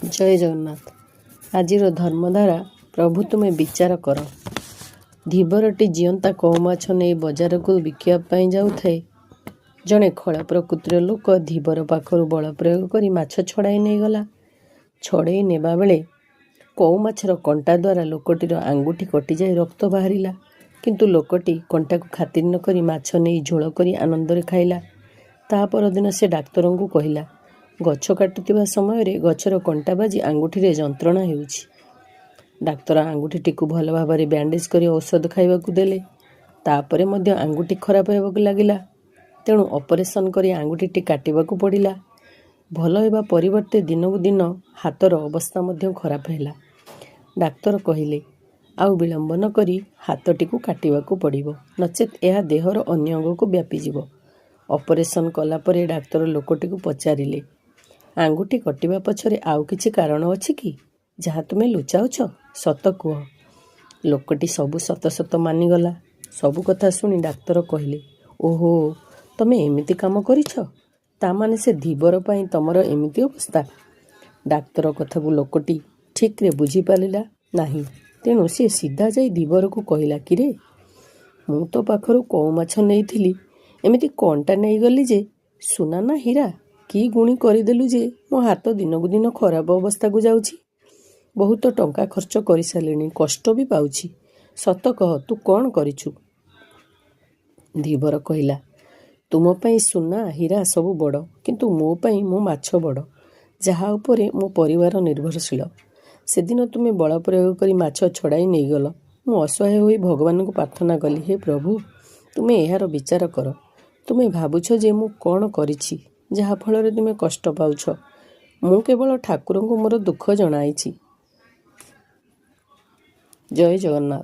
ଜୟ ଜଗନ୍ନାଥ। ଆଜିର ଧର୍ମଧାରା ପ୍ରଭୁ ତୁମେ ବିଚାର କର। ଧୀବରଟି ଜିଅନ୍ତା କଉ ମାଛ ନେଇ ବଜାରକୁ ବିକିବା ପାଇଁ ଯାଉଥାଏ। ଜଣେ ଖଳ ପ୍ରକୃତିର ଲୋକ ଧୀବର ପାଖରୁ ବଳ ପ୍ରୟୋଗ କରି ମାଛ ଛଡ଼ାଇ ନେଇଗଲା। ଛଡ଼େଇ ନେବା ବେଳେ କଉ ମାଛର କଣ୍ଟା ଦ୍ୱାରା ଲୋକଟିର ଆଙ୍ଗୁଠି କଟିଯାଇ ରକ୍ତ ବାହାରିଲା। କିନ୍ତୁ ଲୋକଟି କଣ୍ଟାକୁ ଖାତିର ନ କରି ମାଛ ନେଇ ଝୋଳ କରି ଆନନ୍ଦରେ ଖାଇଲା। ତା ପରଦିନ ସେ ଡାକ୍ତରଙ୍କୁ କହିଲା, ଗଛ କାଟୁଥିବା ସମୟରେ ଗଛର କଣ୍ଟା ବାଜି ଆଙ୍ଗୁଠିରେ ଯନ୍ତ୍ରଣା ହେଉଛି। ଡାକ୍ତର ଆଙ୍ଗୁଠିଟିକୁ ଭଲ ଭାବରେ ବ୍ୟାଣ୍ଡେଜ୍ କରି ଔଷଧ ଖାଇବାକୁ ଦେଲେ। ତାପରେ ମଧ୍ୟ ଆଙ୍ଗୁଠି ଖରାପ ହେବାକୁ ଲାଗିଲା। ତେଣୁ ଅପରେସନ୍ କରି ଆଙ୍ଗୁଠିଟି କାଟିବାକୁ ପଡ଼ିଲା। ଭଲ ହେବା ପରିବର୍ତ୍ତେ ଦିନକୁ ଦିନ ହାତର ଅବସ୍ଥା ମଧ୍ୟ ଖରାପ ହେଲା। ଡାକ୍ତର କହିଲେ, ଆଉ ବିଳମ୍ବ ନ କରି ହାତଟିକୁ କାଟିବାକୁ ପଡ଼ିବ, ନଚେତ୍ ଏହା ଦେହର ଅନ୍ୟ ଅଙ୍ଗକୁ ବ୍ୟାପିଯିବ। ଅପରେସନ୍ କଲା ପରେ ଡାକ୍ତର ଲୋକଟିକୁ ପଚାରିଲେ, ଆଙ୍ଗୁଠି କଟିବା ପଛରେ ଆଉ କିଛି କାରଣ ଅଛି କି, ଯାହା ତୁମେ ଲୁଚାଉଛ? ସତ କୁହ। ଲୋକଟି ସବୁ ସତ ସତ ମାନିଗଲା। ସବୁ କଥା ଶୁଣି ଡାକ୍ତର କହିଲେ, ଓହୋ, ତମେ ଏମିତି କାମ କରିଛ? ତାମାନେ ସେ ଧୀବର ପାଇଁ ତମର ଏମିତି ଅବସ୍ଥା। ଡାକ୍ତର କଥାକୁ ଲୋକଟି ଠିକ୍ରେ ବୁଝିପାରିଲା ନାହିଁ। ତେଣୁ ସେ ସିଧା ଯାଇ ଧୀବରକୁ କହିଲା, କିରେ, ମୁଁ ତୋ ପାଖରୁ କଉ ମାଛ ନେଇଥିଲି, ଏମିତି କଣ୍ଟା ନେଇଗଲି ଯେ, ସୁନା ନା ହୀରା, କି ଗୁଣି କରିଦେଲୁ ଯେ ମୋ ହାତ ଦିନକୁ ଦିନ ଖରାପ ଅବସ୍ଥାକୁ ଯାଉଛି। ବହୁତ ଟଙ୍କା ଖର୍ଚ୍ଚ କରିସାରିଲିଣି, କଷ୍ଟ ବି ପାଉଛି। ସତ କହ, ତୁ କ'ଣ କରିଛୁ? ଧୀବର କହିଲା, ତୁମ ପାଇଁ ସୁନା ହୀରା ସବୁ ବଡ଼, କିନ୍ତୁ ମୋ ପାଇଁ ମୋ ମାଛ ବଡ଼, ଯାହା ଉପରେ ମୋ ପରିବାର ନିର୍ଭରଶୀଳ। ସେଦିନ ତୁମେ ବଳ ପ୍ରୟୋଗ କରି ମାଛ ଛଡ଼ାଇ ନେଇଗଲ। ମୁଁ ଅସହାୟ ହୋଇ ଭଗବାନଙ୍କୁ ପ୍ରାର୍ଥନା କଲି, ହେ ପ୍ରଭୁ, ତୁମେ ଏହାର ବିଚାର କର। ତୁମେ ଭାବୁଛ ଯେ ମୁଁ କ'ଣ କରିଛି, ଯାହାଫଳରେ ତୁମେ କଷ୍ଟ ପାଉଛ। ମୁଁ କେବଳ ଠାକୁରଙ୍କୁ ମୋର ଦୁଃଖ ଜଣାଇଛି। ଜୟ ଜଗନ୍ନାଥ।